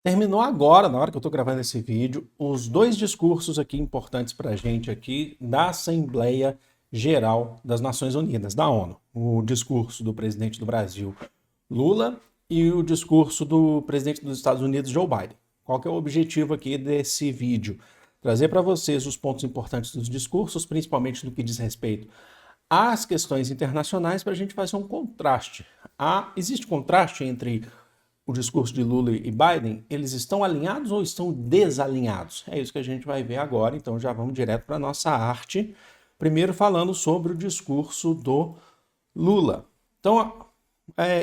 Terminou agora, na hora que eu estou gravando esse vídeo, os dois discursos aqui importantes para a gente aqui da Assembleia Geral das Nações Unidas, da ONU. O discurso do presidente do Brasil, Lula, e o discurso do presidente dos Estados Unidos, Joe Biden. Qual que é o objetivo aqui desse vídeo? Trazer para vocês os pontos importantes dos discursos, principalmente no que diz respeito às questões internacionais, para a gente fazer um contraste. Existe contraste entre o discurso de Lula e Biden? Eles estão alinhados ou estão desalinhados? É isso que a gente vai ver agora, então já vamos direto para a nossa arte. Primeiro falando sobre o discurso do Lula. Então,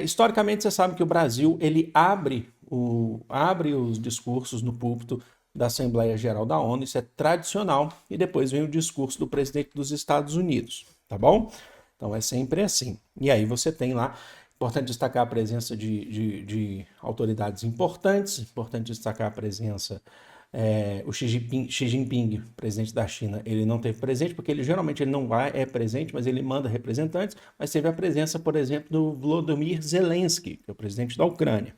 historicamente você sabe que o Brasil ele abre os discursos no púlpito da Assembleia Geral da ONU, isso é tradicional, e depois vem o discurso do presidente dos Estados Unidos, tá bom? Então é sempre assim. E aí você tem lá. Importante destacar a presença de autoridades importantes, importante destacar a presença. O Xi Jinping, presidente da China, ele não teve presente, porque ele geralmente ele não é presente, mas ele manda representantes, mas teve a presença, por exemplo, do Volodymyr Zelensky, que é o presidente da Ucrânia.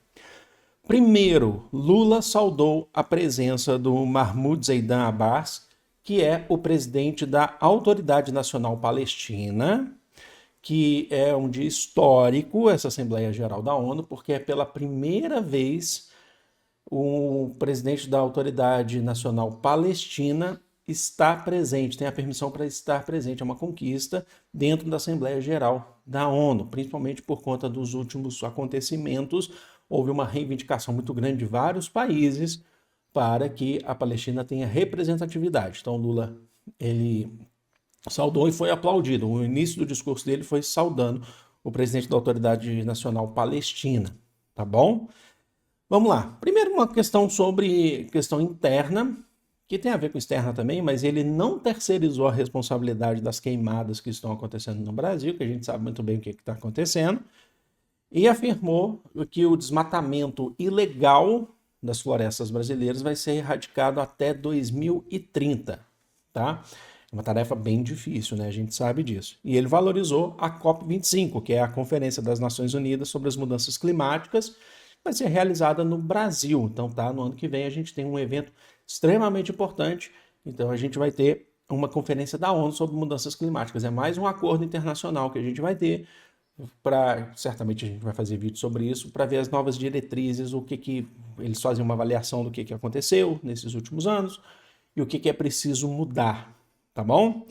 Primeiro, Lula saudou a presença do Mahmoud Zeidan Abbas, que é o presidente da Autoridade Nacional Palestina, que é um dia histórico, essa Assembleia Geral da ONU, porque é pela primeira vez o presidente da Autoridade Nacional Palestina está presente, tem a permissão para estar presente. É uma conquista dentro da Assembleia Geral da ONU, principalmente por conta dos últimos acontecimentos. Houve uma reivindicação muito grande de vários países para que a Palestina tenha representatividade. Então, Lula, ele saudou e foi aplaudido. O início do discurso dele foi saudando o presidente da Autoridade Nacional Palestina, tá bom? Vamos lá. Primeiro uma questão sobre questão interna, que tem a ver com externa também, mas ele não terceirizou a responsabilidade das queimadas que estão acontecendo no Brasil, que a gente sabe muito bem o que está acontecendo, e afirmou que o desmatamento ilegal das florestas brasileiras vai ser erradicado até 2030, tá? É uma tarefa bem difícil, né? A gente sabe disso. E ele valorizou a COP25, que é a Conferência das Nações Unidas sobre as Mudanças Climáticas, vai ser realizada no Brasil. Então, tá, no ano que vem a gente tem um evento extremamente importante. Então, a gente vai ter uma conferência da ONU sobre mudanças climáticas. É mais um acordo internacional que a gente vai ter. Certamente a gente vai fazer vídeo sobre isso, para ver as novas diretrizes, o que eles fazem uma avaliação do que aconteceu nesses últimos anos e o que é preciso mudar, tá bom?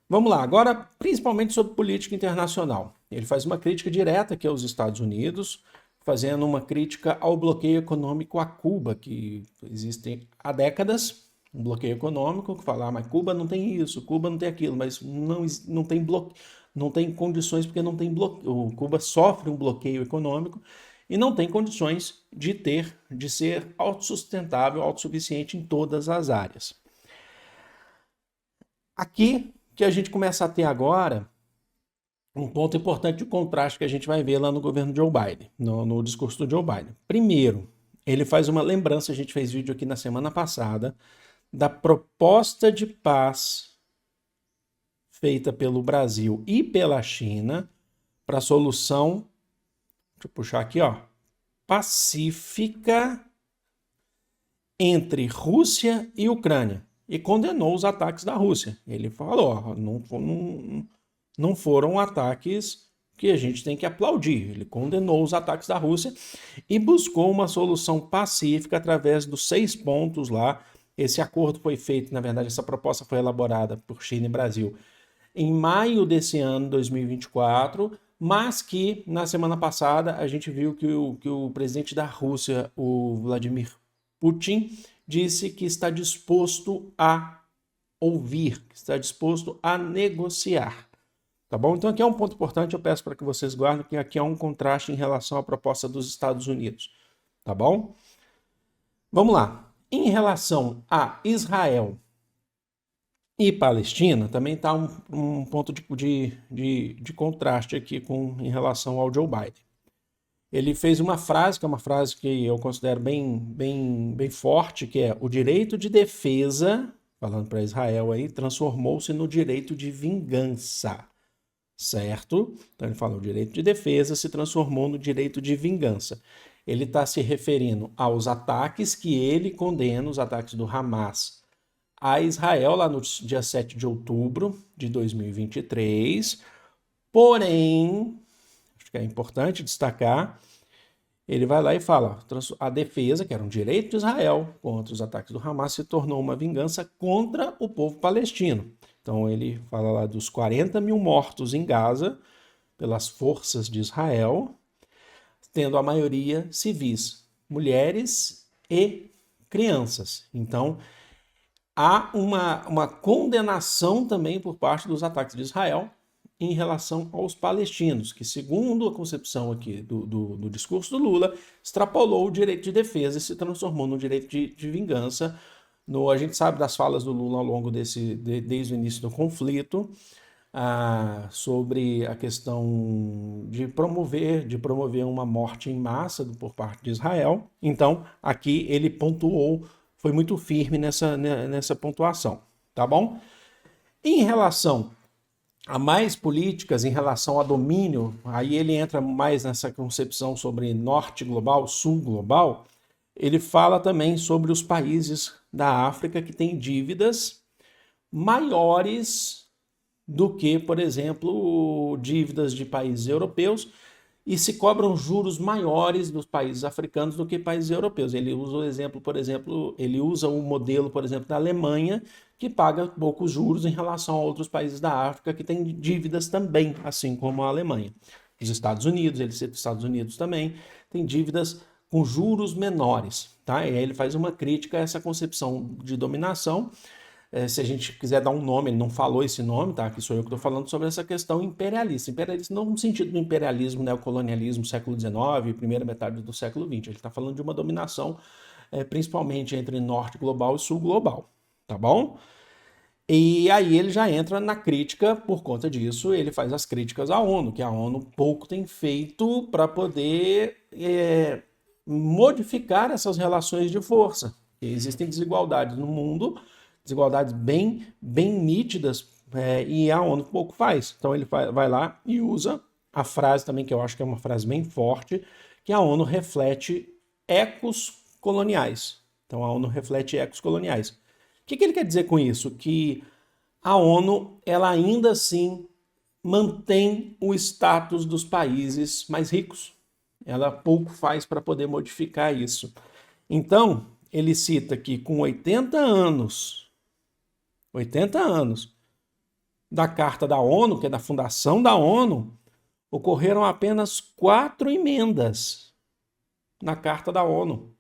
Vamos lá, agora principalmente sobre política internacional. Ele faz uma crítica direta aqui aos Estados Unidos, fazendo uma crítica ao bloqueio econômico a Cuba, que existe há décadas, um bloqueio econômico, que fala, mas Cuba não tem isso, Cuba não tem aquilo, mas não tem bloqueio, não tem condições porque não tem bloqueio. Cuba sofre um bloqueio econômico e não tem condições de ser autossustentável, autossuficiente em todas as áreas. Aqui que a gente começa a ter agora um ponto importante de contraste que a gente vai ver lá no governo Joe Biden, no discurso do Joe Biden. Primeiro, ele faz uma lembrança, a gente fez vídeo aqui na semana passada, da proposta de paz feita pelo Brasil e pela China para a solução, deixa eu puxar aqui, ó, pacífica entre Rússia e Ucrânia, e condenou os ataques da Rússia. Ele falou, ó, não foram ataques que a gente tem que aplaudir. Ele condenou os ataques da Rússia e buscou uma solução pacífica através dos 6 pontos lá. Esse acordo foi feito, na verdade, essa proposta foi elaborada por China e Brasil em maio desse ano, 2024, mas que na semana passada a gente viu que o presidente da Rússia, o Vladimir Putin, disse que está disposto a ouvir, que está disposto a negociar. Tá bom? Então aqui é um ponto importante, eu peço para que vocês guardem que aqui é um contraste em relação à proposta dos Estados Unidos. Tá bom? Vamos lá. Em relação a Israel e Palestina, também está um ponto de contraste aqui em relação ao Joe Biden. Ele fez uma frase, que é uma frase que eu considero bem forte, que é o direito de defesa, falando para Israel aí, transformou-se no direito de vingança, certo? Então ele fala, o direito de defesa se transformou no direito de vingança. ele está se referindo aos ataques que ele condena, os ataques do Hamas a Israel, lá no dia 7 de outubro de 2023. Porém, acho que é importante destacar, ele vai lá e fala, a defesa, que era um direito de Israel contra os ataques do Hamas, se tornou uma vingança contra o povo palestino. Então ele fala lá dos 40 mil mortos em Gaza pelas forças de Israel, tendo a maioria civis, mulheres e crianças. Então, há uma condenação também por parte dos ataques de Israel em relação aos palestinos, que, segundo a concepção aqui do discurso do Lula, extrapolou o direito de defesa e se transformou no direito de vingança. A gente sabe das falas do Lula ao longo desde o início do conflito, sobre a questão de promover uma morte em massa por parte de Israel. Então, aqui ele pontuou, foi muito firme nessa pontuação, tá bom? Em relação a mais políticas, em relação a domínio, aí ele entra mais nessa concepção sobre norte global, sul global. Ele fala também sobre os países da África que têm dívidas maiores do que, por exemplo, dívidas de países europeus, e se cobram juros maiores dos países africanos do que países europeus. Ele usa o exemplo, por exemplo, ele usa o modelo, por exemplo, da Alemanha, que paga poucos juros em relação a outros países da África que têm dívidas também, assim como a Alemanha. Os Estados Unidos, ele cita os Estados Unidos também, tem dívidas com juros menores, tá? E aí ele faz uma crítica a essa concepção de dominação. Se a gente quiser dar um nome, ele não falou esse nome, tá? Que sou eu que estou falando sobre essa questão imperialista. Imperialista não no sentido do imperialismo, neocolonialismo, século XIX, primeira metade do século XX. Ele está falando de uma dominação, principalmente entre norte global e sul global, tá bom? E aí ele já entra na crítica, por conta disso, ele faz as críticas à ONU, que a ONU pouco tem feito para poder modificar essas relações de força. Existem desigualdades no mundo, desigualdades bem nítidas, e a ONU pouco faz. Então ele vai lá e usa a frase também, que eu acho que é uma frase bem forte, que a ONU reflete ecos coloniais. Então a ONU reflete ecos coloniais. O que ele quer dizer com isso? Que a ONU, ela ainda assim mantém o status dos países mais ricos. Ela pouco faz para poder modificar isso. Então, ele cita que com 80 anos da Carta da ONU, que é da fundação da ONU, ocorreram apenas 4 emendas na Carta da ONU.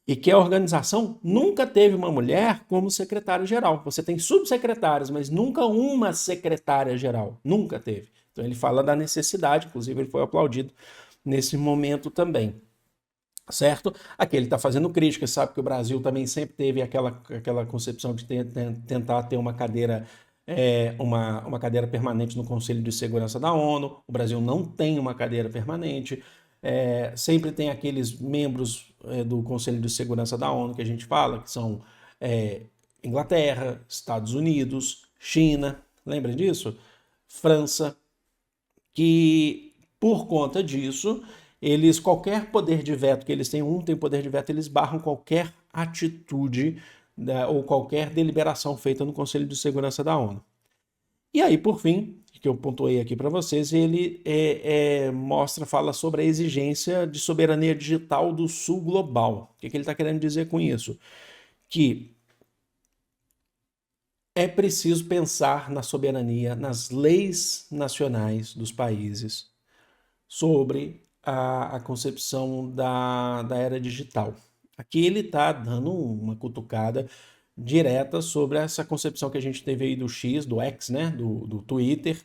E que a organização nunca teve uma mulher como secretária-geral. Você tem subsecretárias, mas nunca uma secretária-geral. Nunca teve. Então ele fala da necessidade, inclusive ele foi aplaudido nesse momento também. Certo? Aqui ele está fazendo crítica, sabe que o Brasil também sempre teve aquela concepção de tentar ter uma cadeira, uma cadeira permanente no Conselho de Segurança da ONU. O Brasil não tem uma cadeira permanente. Sempre tem aqueles membros do Conselho de Segurança da ONU que a gente fala, que são Inglaterra, Estados Unidos, China, lembra disso? França, que por conta disso, qualquer poder de veto que eles têm, tem poder de veto, eles barram qualquer atitude, né, ou qualquer deliberação feita no Conselho de Segurança da ONU. E aí, por fim, que eu pontuei aqui para vocês, ele fala sobre a exigência de soberania digital do sul global. O que ele está querendo dizer com isso? Que é preciso pensar na soberania, nas leis nacionais dos países sobre a concepção da era digital. Aqui ele está dando uma cutucada direta sobre essa concepção que a gente teve aí do X, do X, né, do Twitter,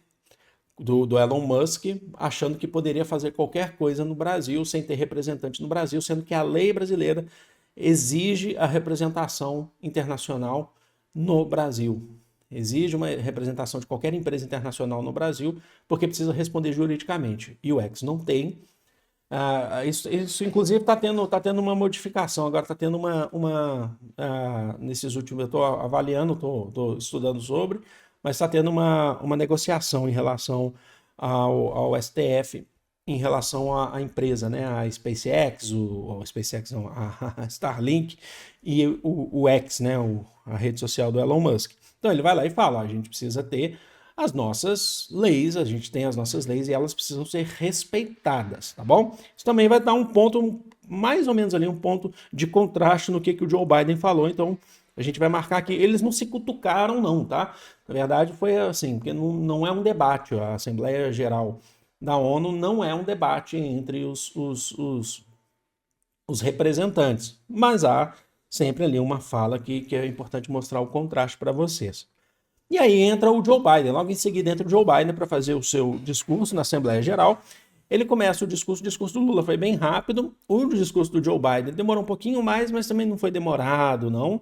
do Elon Musk, achando que poderia fazer qualquer coisa no Brasil sem ter representante no Brasil, sendo que a lei brasileira exige a representação internacional no Brasil. Exige uma representação de qualquer empresa internacional no Brasil, porque precisa responder juridicamente. E o X não tem. Isso inclusive, está tendo uma modificação. Agora está tendo nesses últimos... Eu estou avaliando, estou estudando sobre, mas está tendo uma negociação em relação ao STF em relação à empresa, né? A SpaceX, a SpaceX não, a Starlink e o X, né? A rede social do Elon Musk. Então ele vai lá e fala, a gente precisa ter as nossas leis, a gente tem as nossas leis e elas precisam ser respeitadas, tá bom? Isso também vai dar um ponto, mais ou menos ali, um ponto de contraste no que o Joe Biden falou, então a gente vai marcar aqui, eles não se cutucaram não, tá? Na verdade foi assim, porque não é um debate, a Assembleia Geral da ONU não é um debate entre os representantes, mas há sempre ali uma fala que é importante mostrar o contraste para vocês. E aí entra o Joe Biden, logo em seguida entra o Joe Biden para fazer o seu discurso na Assembleia Geral. Ele começa o discurso do Lula foi bem rápido, o discurso do Joe Biden demorou um pouquinho mais, mas também não foi demorado, não.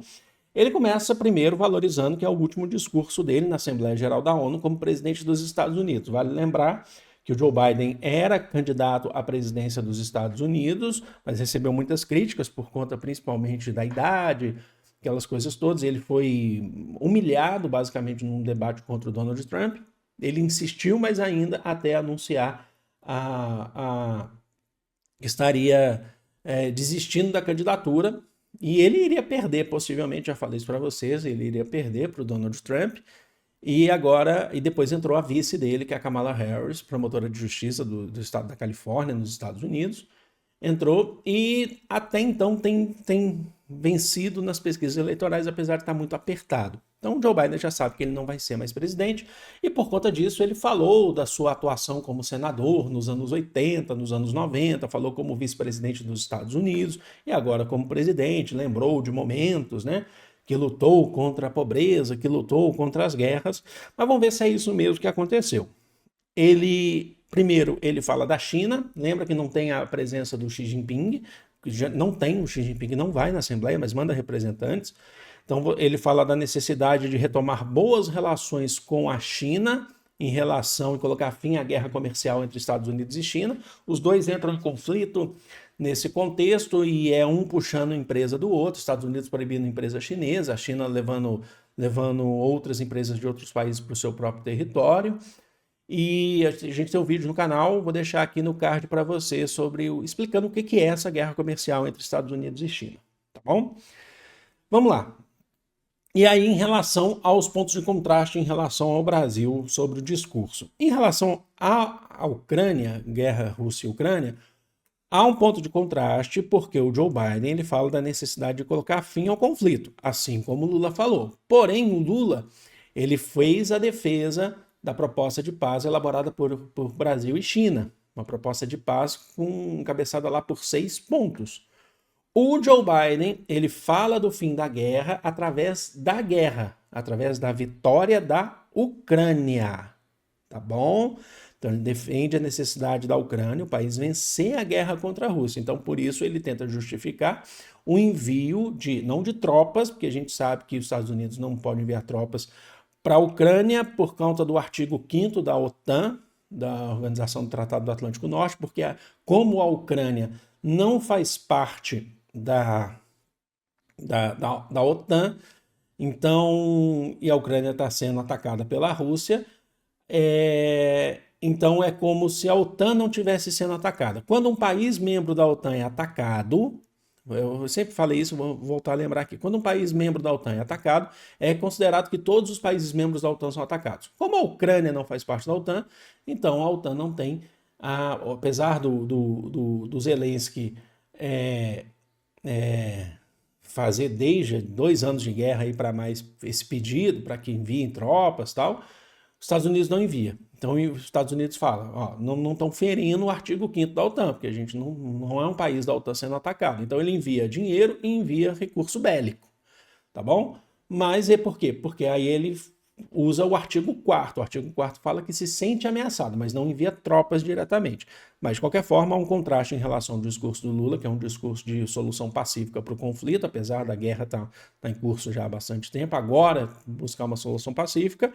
Ele começa primeiro valorizando que é o último discurso dele na Assembleia Geral da ONU como presidente dos Estados Unidos. Vale lembrar que o Joe Biden era candidato à presidência dos Estados Unidos, mas recebeu muitas críticas por conta principalmente da idade, aquelas coisas todas. Ele foi humilhado basicamente num debate contra o Donald Trump. Ele insistiu, mas ainda até anunciar que estaria desistindo da candidatura. E ele iria perder, possivelmente, já falei isso para vocês, ele iria perder para o Donald Trump. E depois entrou a vice dele, que é a Kamala Harris, promotora de justiça do estado da Califórnia, nos Estados Unidos. Entrou e até então tem vencido nas pesquisas eleitorais, apesar de estar muito apertado. Então o Joe Biden já sabe que ele não vai ser mais presidente e por conta disso ele falou da sua atuação como senador nos anos 80, nos anos 90, falou como vice-presidente dos Estados Unidos e agora como presidente, lembrou de momentos, né? Que lutou contra a pobreza, que lutou contra as guerras, mas vamos ver se é isso mesmo que aconteceu. Primeiro, ele fala da China, lembra que não tem a presença do Xi Jinping, não tem, o Xi Jinping não vai na Assembleia, mas manda representantes. Então, ele fala da necessidade de retomar boas relações com a China em relação e colocar fim à guerra comercial entre Estados Unidos e China. Os dois entram em conflito nesse contexto e é um puxando a empresa do outro, Estados Unidos proibindo a empresa chinesa, a China levando outras empresas de outros países para o seu próprio território. E a gente tem um vídeo no canal, vou deixar aqui no card para você explicando o que é essa guerra comercial entre Estados Unidos e China, tá bom? Vamos lá. E aí, em relação aos pontos de contraste em relação ao Brasil sobre o discurso. Em relação à Ucrânia, guerra Rússia e Ucrânia, há um ponto de contraste porque o Joe Biden ele fala da necessidade de colocar fim ao conflito, assim como o Lula falou. Porém, o Lula ele fez a defesa da proposta de paz elaborada por Brasil e China, uma proposta de paz encabeçada lá por 6 pontos. O Joe Biden, ele fala do fim da guerra, através da vitória da Ucrânia, tá bom? Então ele defende a necessidade da Ucrânia, o país vencer a guerra contra a Rússia. Então por isso ele tenta justificar o envio não de tropas, porque a gente sabe que os Estados Unidos não podem enviar tropas para a Ucrânia por conta do artigo 5º da OTAN, da Organização do Tratado do Atlântico Norte, porque como a Ucrânia não faz parte da OTAN, então, e a Ucrânia está sendo atacada pela Rússia, então é como se a OTAN não tivesse sendo atacada. Quando um país membro da OTAN é atacado, eu sempre falei isso, vou voltar a lembrar aqui. Quando um país membro da OTAN é atacado, é considerado que todos os países membros da OTAN são atacados. Como a Ucrânia não faz parte da OTAN, então a OTAN não tem, apesar do Zelensky fazer desde 2 anos de guerra aí para mais esse pedido para que enviem tropas e tal, os Estados Unidos não envia. Então os Estados Unidos falam, ó, não estão ferindo o artigo 5º da OTAN, porque a gente não é um país da OTAN sendo atacado. Então ele envia dinheiro e envia recurso bélico, tá bom? Mas é por quê? Porque aí ele usa o artigo 4º. O artigo 4º fala que se sente ameaçado, mas não envia tropas diretamente. Mas, de qualquer forma, há um contraste em relação ao discurso do Lula, que é um discurso de solução pacífica para o conflito, apesar da guerra estar em curso já há bastante tempo. Agora, buscar uma solução pacífica.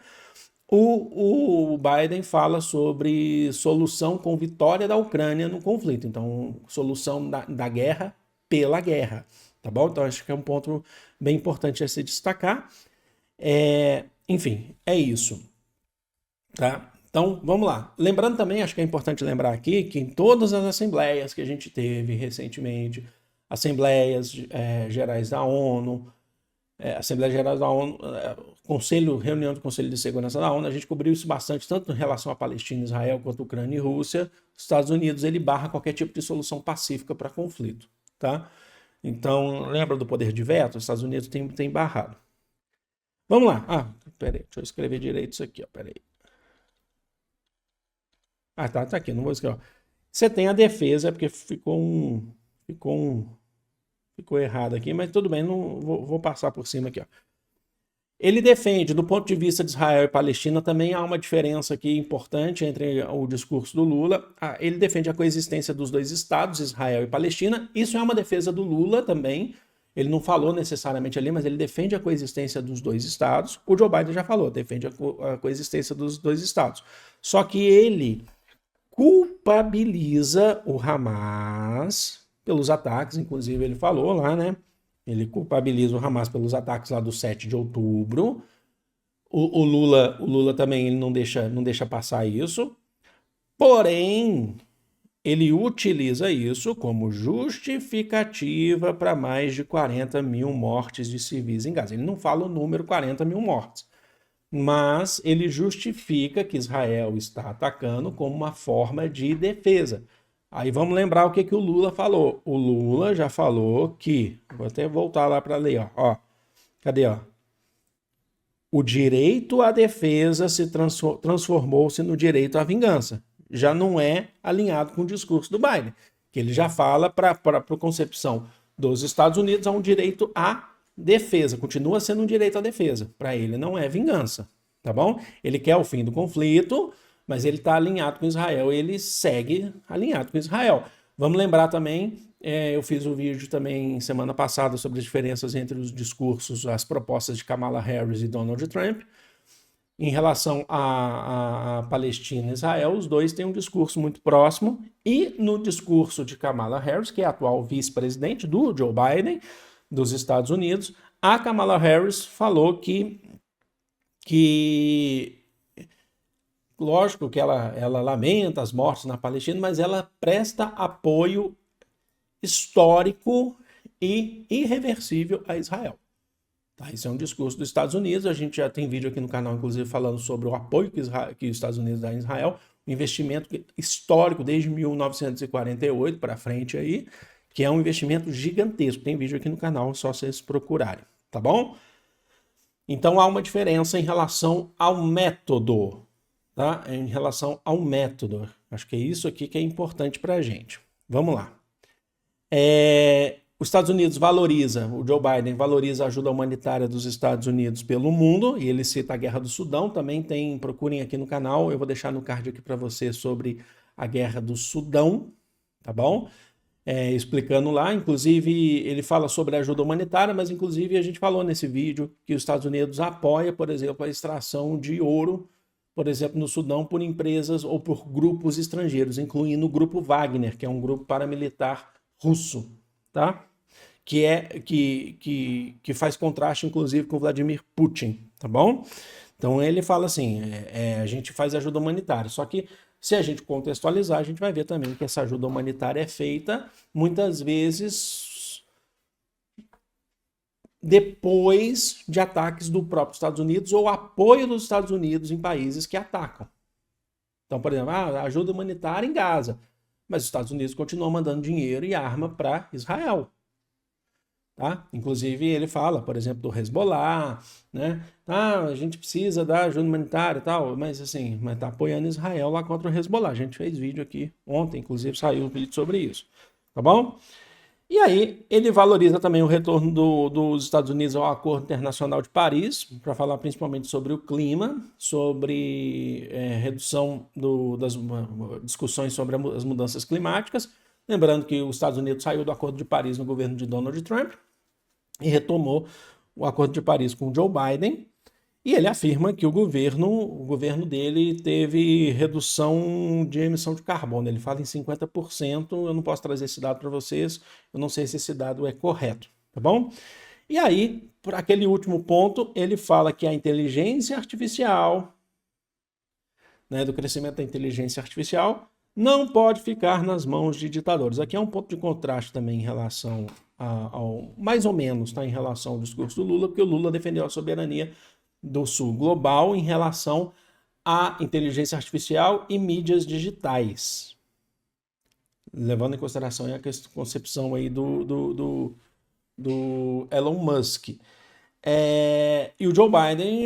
O Biden fala sobre solução com vitória da Ucrânia no conflito. Então, solução da guerra pela guerra, tá bom? Então, acho que é um ponto bem importante a se destacar. Enfim, é isso, tá? Então, vamos lá. Lembrando também, acho que é importante lembrar aqui, que em todas as assembleias que a gente teve recentemente, assembleias gerais da ONU, Assembleia Geral da ONU, reunião do Conselho de Segurança da ONU, a gente cobriu isso bastante, tanto em relação a Palestina, Israel, quanto Ucrânia e Rússia. Os Estados Unidos, ele barra qualquer tipo de solução pacífica para conflito, tá? Então, lembra do poder de veto? Os Estados Unidos tem barrado. Vamos lá. Peraí, deixa eu escrever direito isso aqui, ó, peraí. Tá aqui, não vou escrever. Você tem a defesa, porque ficou errado aqui, mas tudo bem, não vou passar por cima aqui, ó. Ele defende, do ponto de vista de Israel e Palestina, também há uma diferença aqui importante entre o discurso do Lula. Ele defende a coexistência dos dois estados, Israel e Palestina. Isso é uma defesa do Lula também. Ele não falou necessariamente ali, mas ele defende a coexistência dos dois estados. O Joe Biden já falou, defende a coexistência dos dois estados. Só que ele culpabiliza o Hamas pelos ataques, inclusive ele falou lá, né? Ele culpabiliza o Hamas pelos ataques lá do 7 de outubro. O Lula também ele não deixa passar isso. Porém, ele utiliza isso como justificativa para mais de 40 mil mortes de civis em Gaza. Ele não fala o número 40 mil mortes, mas ele justifica que Israel está atacando como uma forma de defesa. Aí vamos lembrar o que o Lula falou. O Lula já falou que, vou até voltar lá para ler, ó. Cadê, ó? O direito à defesa se transformou-se no direito à vingança. Já não é alinhado com o discurso do Biden, que ele já fala para a concepção dos Estados Unidos há um direito à defesa, continua sendo um direito à defesa. Para ele não é vingança, tá bom? Ele quer o fim do conflito, mas ele está alinhado com Israel, ele segue alinhado com Israel. Vamos lembrar também, eu fiz um vídeo também semana passada sobre as diferenças entre os discursos, as propostas de Kamala Harris e Donald Trump. Em relação a Palestina e Israel, os dois têm um discurso muito próximo, e no discurso de Kamala Harris, que é a atual vice-presidente do Joe Biden, dos Estados Unidos, a Kamala Harris falou que lógico que ela lamenta as mortes na Palestina, mas ela presta apoio histórico e irreversível a Israel. Tá? Isso é um discurso dos Estados Unidos, a gente já tem vídeo aqui no canal, inclusive, falando sobre o apoio que os Estados Unidos dão a Israel, um investimento histórico desde 1948 para frente aí, que é um investimento gigantesco. Tem vídeo aqui no canal, só vocês procurarem, tá bom? Então há uma diferença em relação ao método, tá? Em relação ao método. Acho que é isso aqui que é importante para a gente. Vamos lá. Os Estados Unidos valoriza, o Joe Biden valoriza a ajuda humanitária dos Estados Unidos pelo mundo, e ele cita a Guerra do Sudão, também tem, procurem aqui no canal, eu vou deixar no card aqui para você sobre a Guerra do Sudão, tá bom? Explicando lá, inclusive ele fala sobre a ajuda humanitária, mas inclusive a gente falou nesse vídeo que os Estados Unidos apoia, por exemplo, a extração de ouro, por exemplo, no Sudão, por empresas ou por grupos estrangeiros, incluindo o grupo Wagner, que é um grupo paramilitar russo, tá? Que faz contraste, inclusive, com Vladimir Putin, tá bom? Então ele fala assim, a gente faz ajuda humanitária, só que se a gente contextualizar, a gente vai ver também que essa ajuda humanitária é feita, muitas vezes, depois de ataques do próprio Estados Unidos ou apoio dos Estados Unidos em países que atacam. Então, por exemplo, ajuda humanitária em Gaza, mas os Estados Unidos continuam mandando dinheiro e arma para Israel. Tá? Inclusive ele fala, por exemplo, do Hezbollah, né? A gente precisa dar ajuda humanitária e tal, mas assim, tá apoiando Israel lá contra o Hezbollah. A gente fez vídeo aqui ontem, inclusive saiu um vídeo sobre isso, tá bom? E aí ele valoriza também o retorno dos Estados Unidos ao Acordo Internacional de Paris, para falar principalmente sobre o clima, sobre redução das discussões sobre as mudanças climáticas. Lembrando que os Estados Unidos saiu do Acordo de Paris no governo de Donald Trump e retomou o Acordo de Paris com Joe Biden. E ele afirma que o governo dele teve redução de emissão de carbono. Ele fala em 50%, eu não posso trazer esse dado para vocês, eu não sei se esse dado é correto, tá bom? E aí, por aquele último ponto, ele fala que a inteligência artificial, né, do crescimento da inteligência artificial não pode ficar nas mãos de ditadores. Aqui é um ponto de contraste também em relação ao mais ou menos, tá, em relação ao discurso do Lula, porque o Lula defendeu a soberania do Sul global em relação à inteligência artificial e mídias digitais, levando em consideração a concepção aí do Elon Musk. E o Joe Biden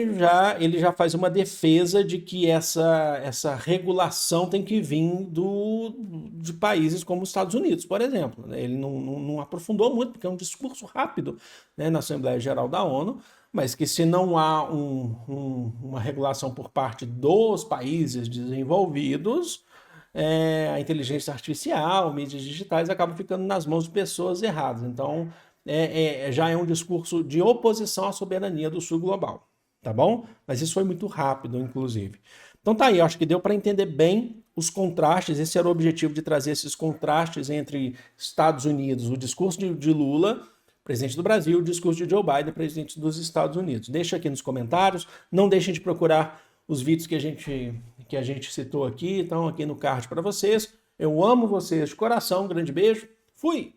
ele já faz uma defesa de que essa regulação tem que vir de países como os Estados Unidos, por exemplo. Ele não aprofundou muito, porque é um discurso rápido, né, na Assembleia Geral da ONU, mas que se não há uma regulação por parte dos países desenvolvidos, a inteligência artificial, mídias digitais acabam ficando nas mãos de pessoas erradas. Então, já é um discurso de oposição à soberania do Sul global, tá bom? Mas isso foi muito rápido, inclusive. Então tá aí, acho que deu para entender bem os contrastes. Esse era o objetivo, de trazer esses contrastes entre Estados Unidos, o discurso de Lula, presidente do Brasil, e o discurso de Joe Biden, presidente dos Estados Unidos. Deixa aqui nos comentários, não deixem de procurar os vídeos que a gente citou aqui, estão aqui no card para vocês. Eu amo vocês de coração, um grande beijo, fui!